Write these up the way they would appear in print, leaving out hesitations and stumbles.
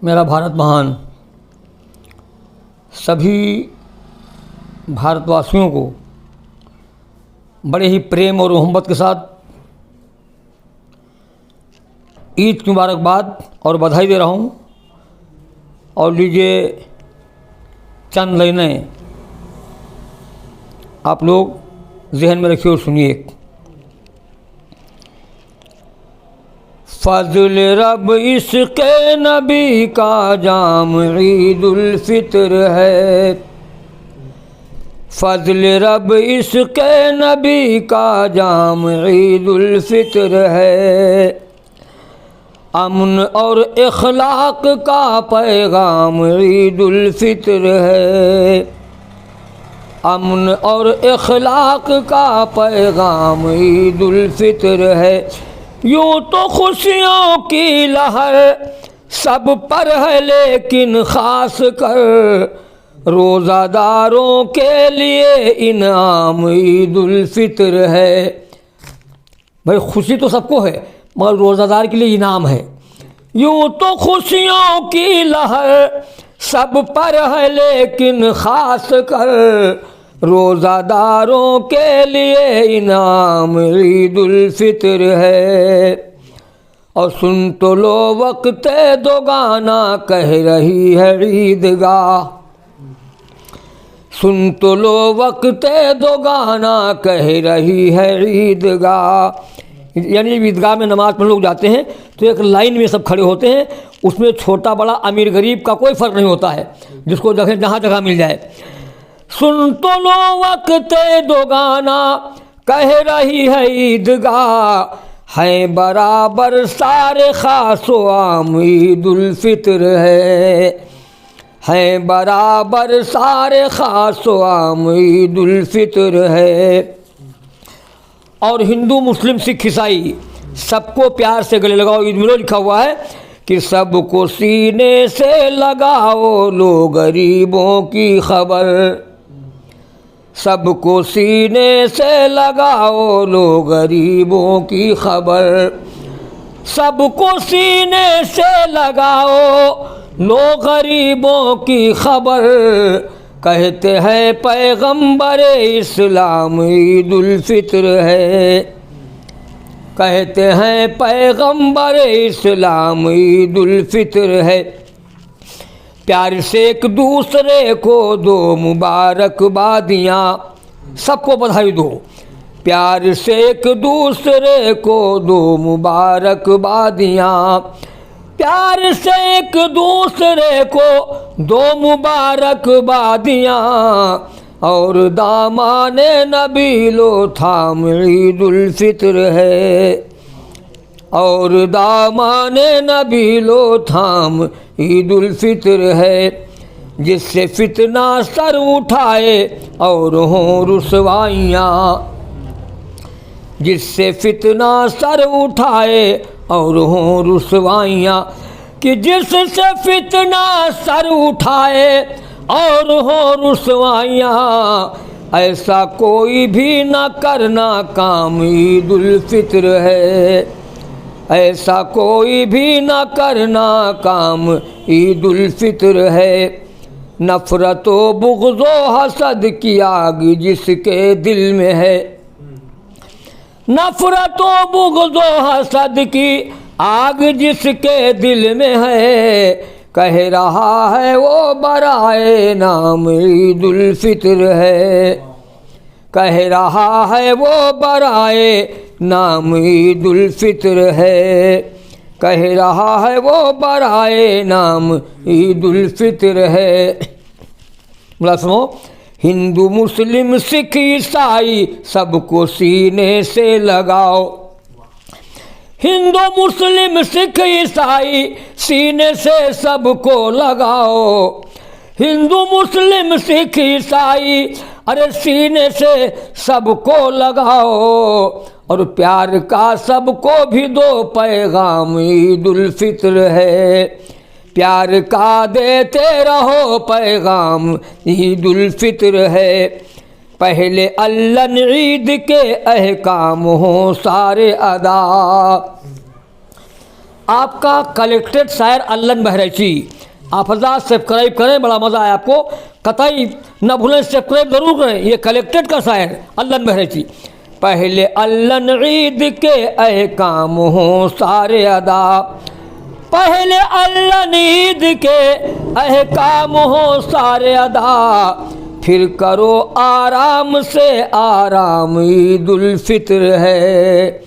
میرا بھارت مہان سبھی بھارت واسیوں کو بڑے ہی پریم اور محبت کے ساتھ عید کی مبارکباد اور بدھائی دے رہا ہوں. اور لیجیے چند لائنیں آپ لوگ ذہن میں رکھیے اور سنیے. فضل رب عشق نبی کا جام عید الفطر ہے. فضل رب عشق نبی کا جام عید الفطر ہے. امن اور اخلاق کا پیغام عید الفطر ہے. امن اور اخلاق کا پیغام عید الفطر ہے. یوں تو خوشیوں کی لہر سب پر ہے لیکن خاص کر روزہ داروں کے لیے انعام عید الفطر ہے. بھائی خوشی تو سب کو ہے مگر روزہ دار کے لیے انعام ہے. یوں تو خوشیوں کی لہر سب پر ہے لیکن خاص کر روزہ داروں کے لیے انعام عید الفطر ہے. اور سن تو لو وقت دوگانا کہہ رہی ہے عیدگاہ. سن تو لو وقت دوگانا کہہ رہی ہے عیدگاہ. یعنی عیدگاہ میں نماز پڑھنے لوگ جاتے ہیں تو ایک لائن میں سب کھڑے ہوتے ہیں. اس میں چھوٹا بڑا امیر غریب کا کوئی فرق نہیں ہوتا ہے, جس کو جہاں جگہ مل جائے. سن تو لو وقت دوگانا کہہ رہی ہے عیدگاہ. ہے برابر سارے خاص و عام عید الفطر ہے. ہے برابر سارے خاص و عام عید الفطر ہے. اور ہندو مسلم سکھ عیسائی سب کو پیار سے گلے لگاؤ. عید ملو لکھا ہوا ہے کہ سب کو سینے سے لگاؤ لو غریبوں کی خبر. سب کو سینے سے لگاؤ لو غریبوں کی خبر. سب کو سینے سے لگاؤ لو غریبوں کی خبر. کہتے ہیں پیغمبر اسلام عید الفطر ہے. کہتے ہیں پیغمبر اسلام عید الفطر ہے. پیار سے ایک دوسرے کو دو مبارکبادیاں. سب کو بدھائی دو. پیار سے ایک دوسرے کو دو مبارکبادیاں. پیار سے ایک دوسرے کو دو مبارکبادیاں. اور دامان نبی لو تھام عید الفطر ہے. اور دامان نبی لو تھام عید الفطر ہے. جس سے فتنہ سر اٹھائے اور ہوں رسوائیاں. جس سے فتنہ سر اٹھائے اور ہوں رسوائیاں. کہ جس سے فتنہ سر اٹھائے اور ہوں رسوائیاں. ایسا کوئی بھی نہ کرنا کام عید الفطر ہے. ایسا کوئی بھی نہ کرنا کام عید الفطر ہے. نفرت و بغض و حسد کی آگ جس کے دل میں ہے. نفرت و بغض و حسد کی آگ جس کے دل میں ہے. کہہ رہا ہے وہ برائے نام عید الفطر ہے. کہہ رہا ہے وہ برائے نام عید الفطر ہے. کہہ رہا ہے وہ برائے نام عید الفطر ہے. بلا سنو. ہندو مسلم سکھ عیسائی سب کو سینے سے لگاؤ. ہندو مسلم سکھ عیسائی سینے سے سب کو لگاؤ. ہندو مسلم سکھ عیسائی ارے سینے سے سب کو لگاؤ. اور پیار کا سب کو بھی دو پیغام عید الفطر ہے. پیار کا دیتے رہو پیغام عید الفطر ہے. پہلے اللہ عید کے احکام ہوں سارے ادا. آپ کا کلیکٹڈ شاعر علن بہرائچی، آپ حضرات سبسکرائب کریں، بڑا مزہ آیا آپ کو، قطعی نہ بھولیں، سبسکرائب ضرور کریں۔ یہ کلیکٹڈ کا شاعر علن بہرائچی۔ پہلے علن عید کے احکام ہوں سارے ادا، پہلے علن عید کے احکام ہوں سارے ادا، پھر کرو آرام سے آرام عید الفطر ہے،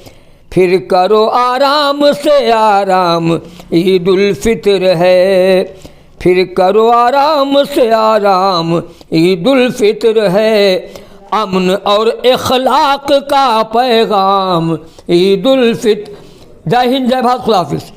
پھر کرو آرام سے آرام عید الفطر ہے، پھر کرو آرام سے آرام عید الفطر ہے، امن اور اخلاق کا پیغام عید الفطر۔ جے ہند، جے بھارت، خدا حافظ۔